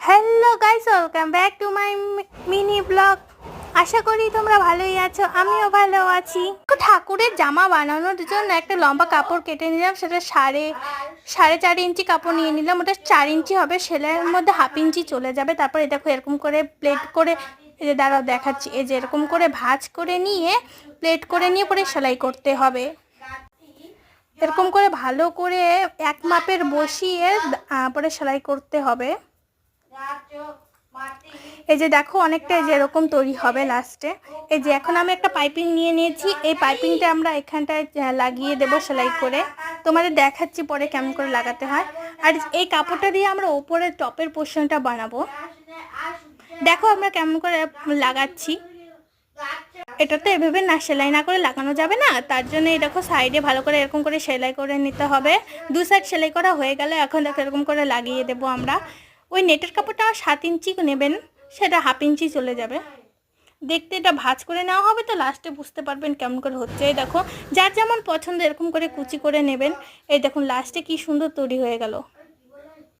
Hello guys, welcome back to my mini vlog. আশা করি তোমরা ভালোই আছো, আমিও ভালো আছি। ঠাকুরের জামা বানানোর জন্য একটা লম্বা কাপড় কেটে নিলাম, সেটা সাড়ে 4 ইঞ্চি কাপড় নিয়ে নিলাম। ওটা 4 ইঞ্চি হবে, সেলাইয়ের মধ্যে হাফ ইঞ্চি চলে যাবে। তারপরে দেখো এরকম করে প্লেট করে, এই যে দাঁড়াও দেখাচ্ছি, এই যে এরকম করে ভাঁজ করে নিয়ে প্লেট করে নিয়ে পরে সেলাই করতে হবে। এরকম করে ভালো করে এক মাপের বসিয়ে পরে সেলাই করতে হবে। এই যে দেখো অনেকটা যে এরকম তৈরি হবে লাস্টে। এই যে এখন আমি একটা পাইপিং নিয়ে নিয়েছি, এই পাইপিংটা আমরা এখানটায় লাগিয়ে দেব সেলাই করে। তোমাদের দেখাচ্ছি পরে কেমন করে লাগাতে হয়। আর এই কাপড়টা দিয়ে আমরা ওপরের টপের পোর্শনটা বানাবো। দেখো আমরা কেমন করে লাগাচ্ছি। এটা তো এভাবে না সেলাই না করে লাগানো যাবে না, তার জন্য এই দেখো সাইডে ভালো করে এরকম করে সেলাই করে নিতে হবে। দু সাইড সেলাই করা হয়ে গেলে এখন দেখো এরকম করে লাগিয়ে দেবো আমরা। ওই নেটের কাপড়টা 7 ইঞ্চি নেবেন, সেটা হাফ ইঞ্চি চলে যাবে। দেখতে এটা ভাঁজ করে নেওয়া হবে, তো লাস্টে বুঝতে পারবেন কেমন করে হচ্ছে। এই দেখো যার যেমন পছন্দ এরকম করে কুচি করে নেবেন। এই দেখুন লাস্টে কি সুন্দর তৈরি হয়ে গেল।